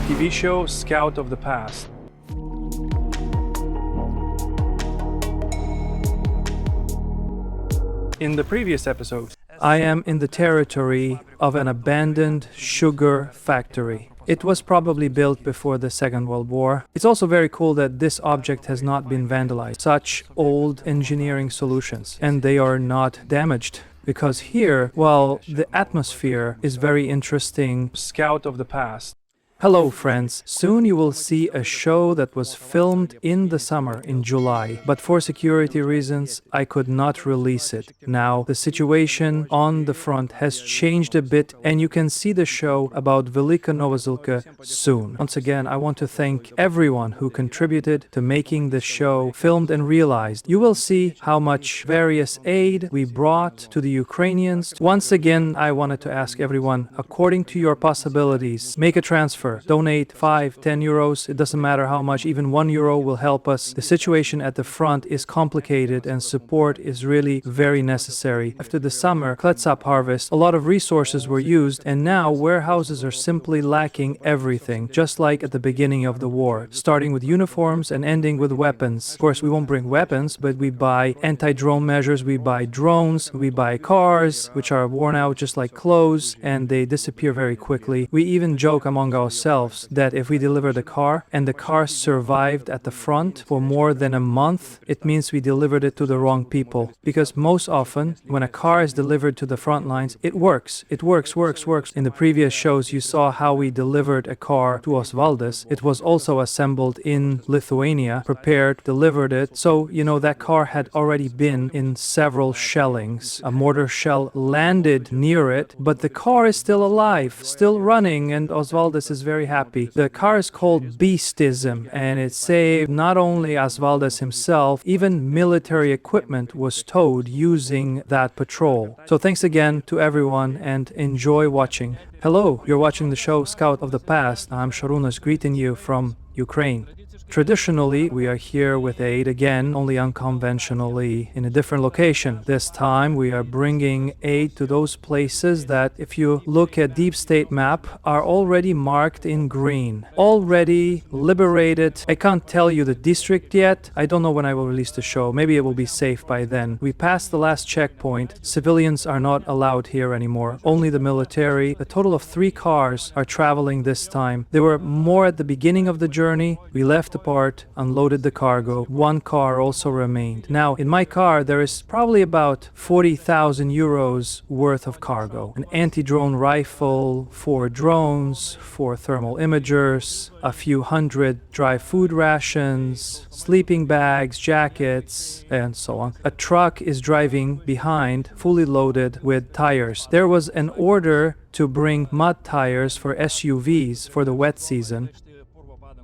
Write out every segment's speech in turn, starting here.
TV show Scout of the Past. In the previous episode, I am in the territory of an abandoned sugar factory. It was probably built before the Second World War. It's also very cool that this object has not been vandalized. Such old engineering solutions, and they are not damaged. Because here, well, the atmosphere is very interesting. Scout of the Past. Hello friends, soon you will see a show that was filmed in the summer, in July, but for security reasons I could not release it. Now the situation on the front has changed a bit and you can see the show about Velyka Novosilka soon. Once again, I want to thank everyone who contributed to making the show filmed and realized. You will see how much various aid we brought to the Ukrainians. Once again, I wanted to ask everyone, according to your possibilities, make a transfer. Donate 5, 10 euros, it doesn't matter how much, even 1 euro will help us. The situation at the front is complicated and support is really very necessary. After the summer Kletsap harvest, a lot of resources were used and now warehouses are simply lacking everything, just like at the beginning of the war, starting with uniforms and ending with weapons. Of course, we won't bring weapons, but we buy anti-drone measures, we buy drones, we buy cars, which are worn out just like clothes, and they disappear very quickly. We even joke among ourselves that if we delivered a car and the car survived at the front for more than a month, it means we delivered it to the wrong people. Because most often, when a car is delivered to the front lines, it works. It works. In the previous shows, you saw how we delivered a car to Žvalgas. It was also assembled in Lithuania, prepared, delivered it. So, you know, that car had already been in several shellings. A mortar shell landed near it, but the car is still alive, still running, and Žvalgas is very happy. The car is called Beastism, and it saved not only Žvalgas himself, even military equipment was towed using that patrol. So thanks again to everyone and enjoy watching. Hello, you're watching the show Scout of the Past. I'm Sharunas greeting you from Ukraine. Traditionally, we are here with aid again, only unconventionally, in a different location. This time, we are bringing aid to those places that, if you look at Deep State map, are already marked in green. Already liberated. I can't tell you the district yet. I don't know when I will release the show. Maybe it will be safe by then. We passed the last checkpoint. Civilians are not allowed here anymore. Only the military. A total of 3 cars are traveling this time. There were more at the beginning of the journey. We left apart, unloaded the cargo. 1 car also remained. Now, in my car, there is probably about 40,000 euros worth of cargo. An anti-drone rifle, 4 drones, 4 thermal imagers, a few hundred dry food rations, sleeping bags, jackets, and so on. A truck is driving behind, fully loaded with tires. There was an order to bring mud tires for SUVs for the wet season.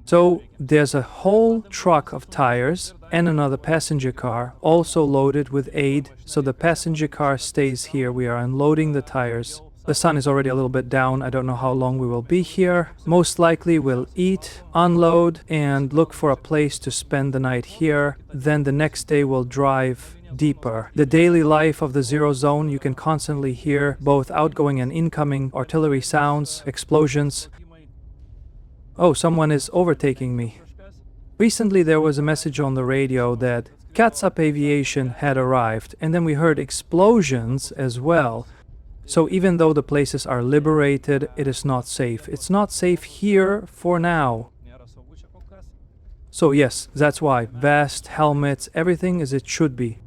So there's a whole truck of tires and another passenger car also loaded with aid. So the passenger car stays here. We are unloading the tires. The sun is already a little bit down. I don't know how long we will be here. Most likely we'll eat, unload, and look for a place to spend the night here. Then the next day we'll drive deeper. The daily life of the Zero Zone, you can constantly hear both outgoing and incoming artillery sounds, explosions. Oh, someone is overtaking me. Recently there was a message on the radio that Kredito aviation had arrived, and then we heard explosions as well. So even though the places are liberated, it is not safe. It's not safe here for now. So yes, that's why. Vest, helmets, everything as it should be.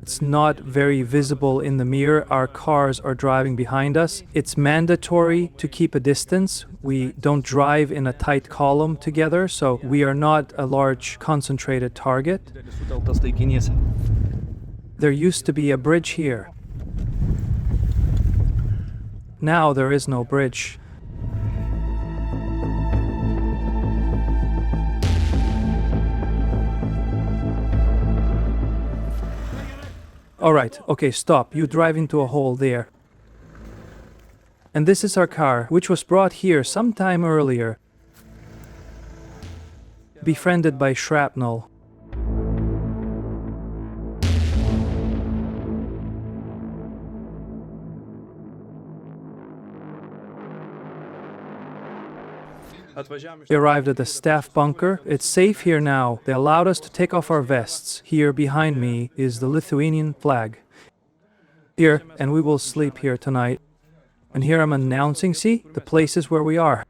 It's not very visible in the mirror. Our cars are driving behind us. It's mandatory to keep a distance. We don't drive in a tight column together, so we are not a large concentrated target. There used to be a bridge here. Now there is no bridge. Alright, okay, stop. You drive into a hole there. And this is our car, which was brought here sometime earlier. Befriended by shrapnel. We arrived at the staff bunker. It's safe here now. They allowed us to take off our vests. Here behind me is the Lithuanian flag. Here, and we will sleep here tonight. And here I'm announcing, see, the places where we are.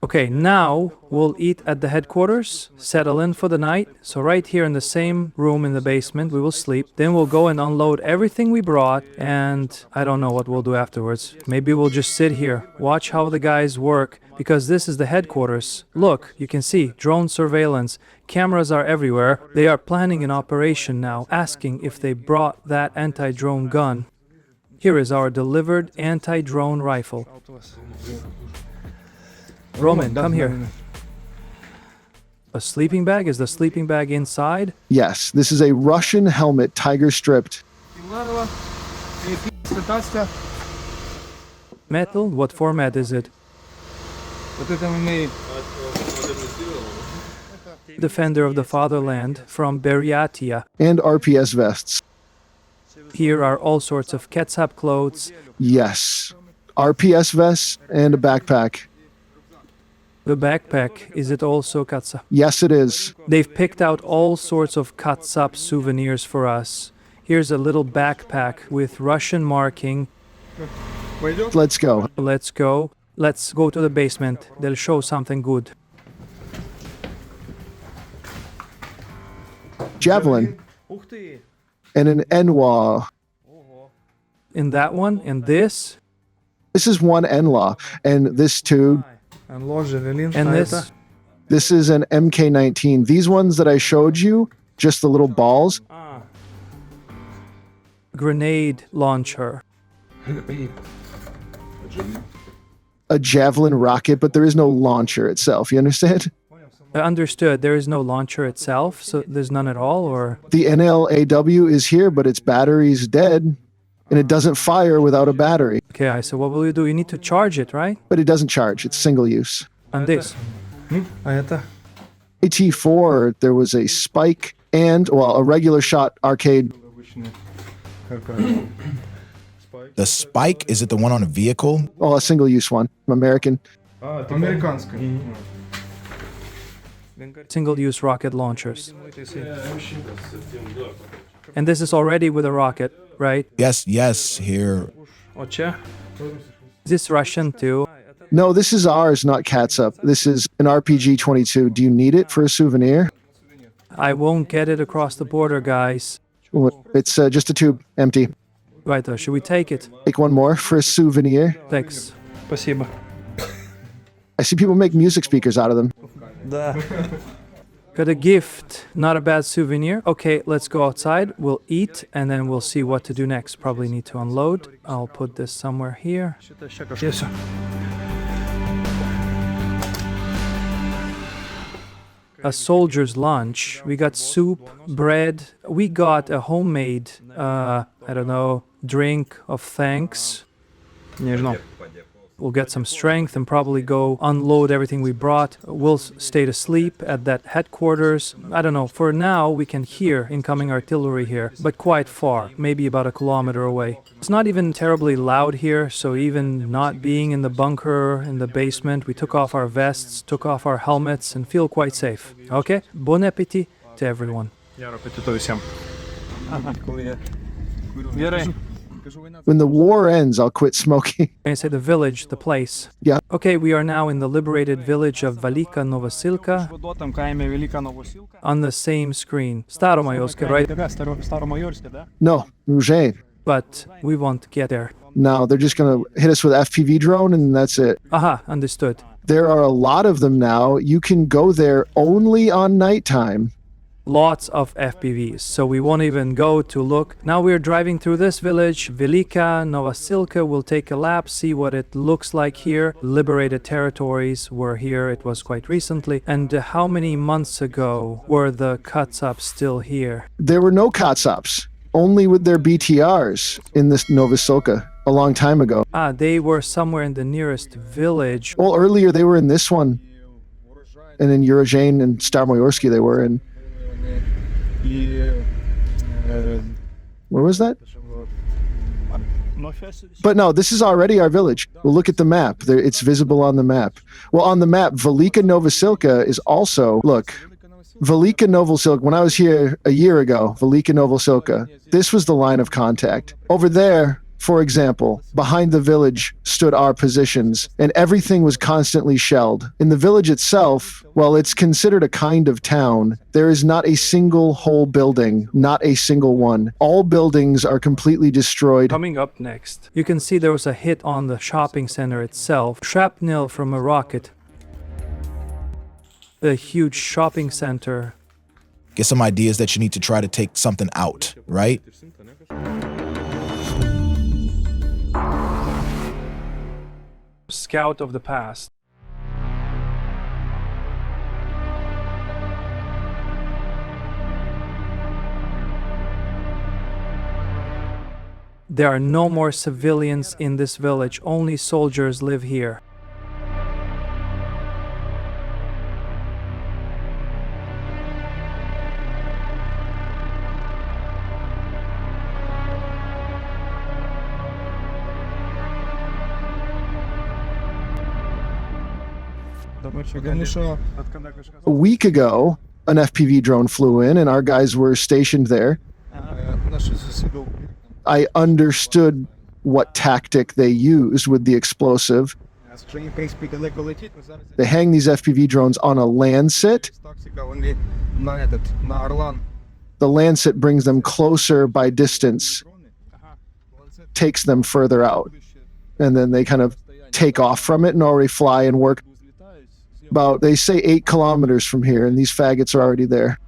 Okay, now we'll eat at the headquarters, settle in for the night. So right here in the same room in the basement, we will sleep. Then we'll go and unload everything we brought, and I don't know what we'll do afterwards. Maybe we'll just sit here, watch how the guys work, because this is the headquarters. Look, you can see, drone surveillance, cameras are everywhere. They are planning an operation now, asking if they brought that anti-drone gun. Here is our delivered anti-drone rifle. Roman, come here. A sleeping bag? Is the sleeping bag inside? Yes, this is a Russian helmet, tiger stripped. Metal? What format is it? Defender of the Fatherland from Buryatia. And RPS vests. Here are all sorts of Ketsap clothes. Yes, RPS vests and a backpack. The backpack, is it also Katsap? Yes, it is. They've picked out all sorts of Katsap souvenirs for us. Here's a little backpack with Russian marking. Let's go. Let's go. Let's go to the basement. They'll show something good. Javelin. And an Enwa. In that one, in this, This is one Enlaw. And this too. and this. This is an MK19. These ones that I showed you, just the little balls. Grenade launcher. A javelin rocket, but there is no launcher itself. You understand? I understood. There is no launcher itself, so there's none at all, or? The NLAW is here, but its battery's dead. And it doesn't fire without a battery. Okay, so what will you do? You need to charge it, right? But it doesn't charge. It's single use. And this. AT4, there was a spike and, well, a regular shot arcade. The spike, is it the one on a vehicle? Oh, a single use one. American. Single-use rocket launchers. And this is already with a rocket, right? Yes, here. Is this Russian too? No, this is ours, not Catsup. This is an RPG-22. Do you need it for a souvenir? I won't get it across the border, guys. It's just a tube, empty. Right, should we take it? Take one more for a souvenir. Thanks. Спасибо. I see people make music speakers out of them. Got a gift, not a bad souvenir. Okay, let's go outside. We'll eat, and then we'll see what to do next. Probably need to unload. I'll put this somewhere here. Yes. A soldier's lunch. We got soup, bread. We got a homemade, I don't know, drink of thanks. We'll get some strength and probably go unload everything we brought. We'll stay to sleep at that headquarters. I don't know, for now we can hear incoming artillery here, but quite far, maybe about a kilometer away. It's not even terribly loud here, so even not being in the bunker, in the basement, we took off our vests, took off our helmets, and feel quite safe. Okay? Bon appétit to everyone. When the war ends, I'll quit smoking. I say the village, the place. Yeah. Okay, we are now in the liberated village of Velyka Novosilka on the same screen. Staromayorsk, right? No, Rouge. But we won't get there. No, they're just going to hit us with FPV drone and that's it. Aha, understood. There are a lot of them now. You can go there only on nighttime. Lots of FPVs, so we won't even go to look. Now we're driving through this village, Velyka Novosilka. We'll take a lap, see what it looks like here. Liberated territories were here, it was quite recently. And how many months ago were the Katsups still here? There were no Katsups, only with their BTRs in this Novosilka a long time ago. Ah, they were somewhere in the nearest village. Well, earlier they were in this one. And in Eurozhane and Staromayorsky they were in. Where was that? But no, this is already our village. Well, look at the map. It's visible on the map. Well, on the map, Velyka Novosilka is also, look, Velyka Novosilka, when I was here a year ago, Velyka Novosilka, this was the line of contact. Over there, for example, behind the village stood our positions, and everything was constantly shelled. In the village itself, well, it's considered a kind of town. There is not a single whole building, not a single one. All buildings are completely destroyed. Coming up next, you can see there was a hit on the shopping center itself. Shrapnel from a rocket. A huge shopping center. Get some ideas that you need to try to take something out, right? Scout of the past. There are no more civilians in this village, only soldiers live here. A week ago, an FPV drone flew in and our guys were stationed there. I understood what tactic they used with the explosive. They hang these FPV drones on a landsit. The landsit brings them closer by distance, takes them further out, and then they kind of take off from it and already fly and work. About, they say 8 kilometers from here, and these faggots are already there.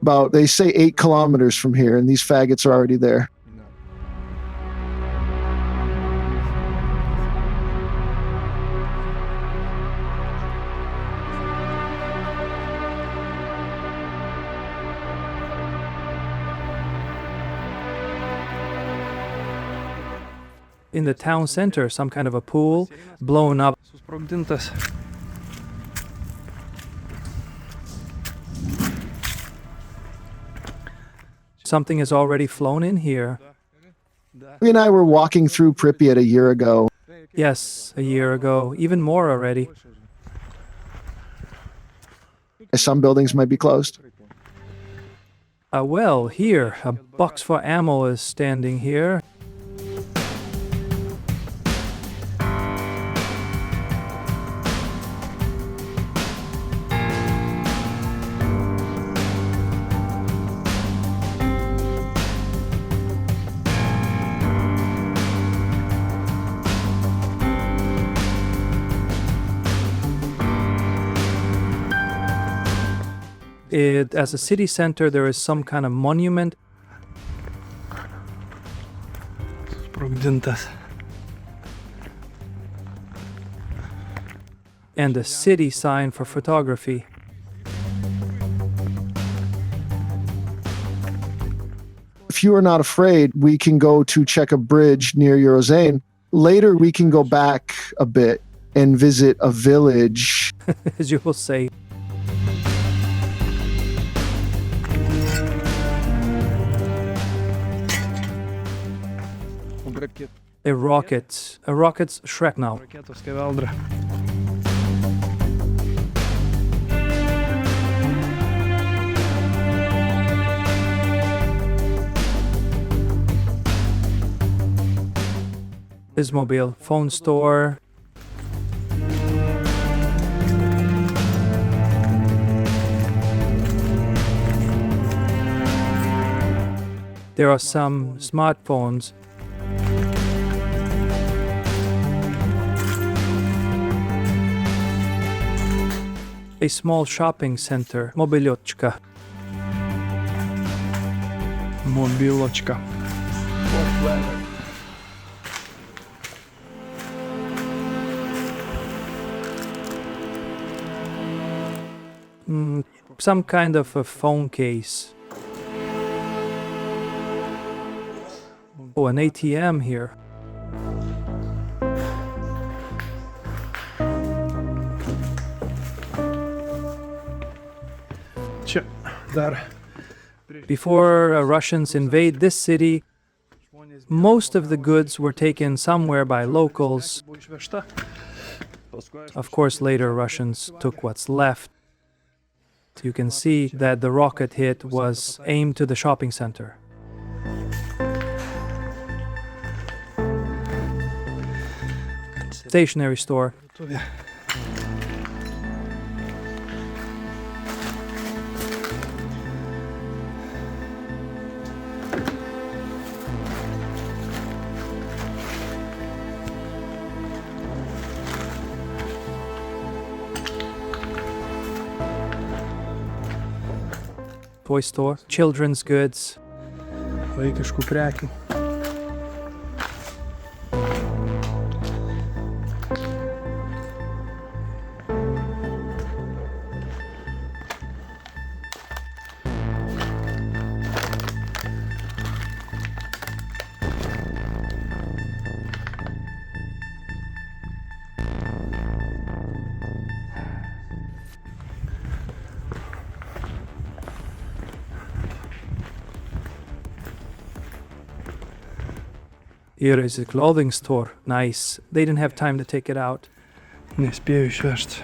About, they say 8 kilometers from here, and these faggots are already there. In the town center, some kind of a pool blown up. Something has already flown in here. We and I were walking through Pripyat a year ago. Yes, a year ago, even more already. Some buildings might be closed. Well, here, a box for ammo is standing here. As a city center, there is some kind of monument. And a city sign for photography. If you are not afraid, we can go to check a bridge near Eurozane. Later, we can go back a bit and visit a village. As you will say. A rocket's shrapnel. Ismobile, phone store. There are some smartphones. a small shopping center, Mobiliochka. Mobiločka. Some kind of a phone case. Oh, an ATM here. Čia dar. Before Russians invade this city, most of the goods were taken somewhere by locals. Buvo išvežta. Of course, later Russians took what's left. You can see that the rocket hit was aimed to the shopping center. Stationery store. Tuvė. Toy store, children's goods. Vaikiškų prekių. Here is a clothing store. Nice. They didn't have time to take it out. Nespėjau išvežti.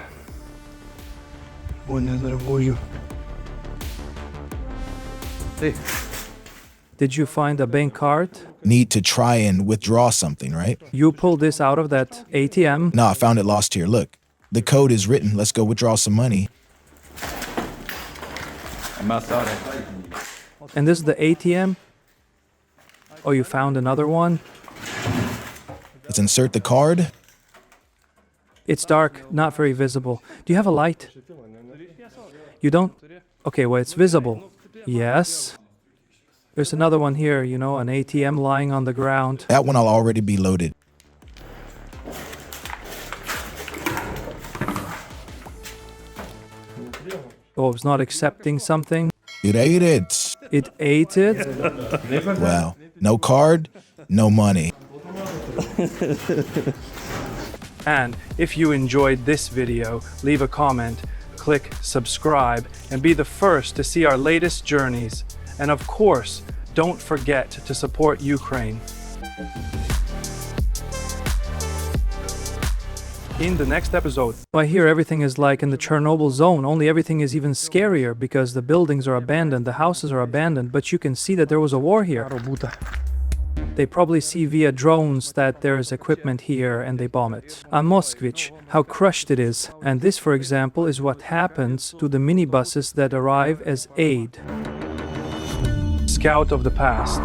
Buvo nedarbuoju. Hey. Did you find a bank card? Need to try and withdraw something, right? You pulled this out of that ATM. No, I found it lost here. Look, the code is written. Let's go withdraw some money. And this is the ATM? Oh, you found another one? Let's insert the card. It's dark, not very visible. Do you have a light? You don't? Okay, well, it's visible. Yes. There's another one here, you know, an ATM lying on the ground. That one I'll already be loaded. Oh, it's not accepting something. It ate it. It ate it. Wow. No card, no money. And if you enjoyed this video, leave a comment, click subscribe, and be the first to see our latest journeys. And of course, don't forget to support Ukraine. In the next episode, I hear everything is like in the Chernobyl zone, only everything is even scarier because the buildings are abandoned, the houses are abandoned, but you can see that there was a war here. They probably see via drones that there is equipment here and they bomb it. A Moskvich, how crushed it is. And this, for example, is what happens to the minibuses that arrive as aid. Scout of the past.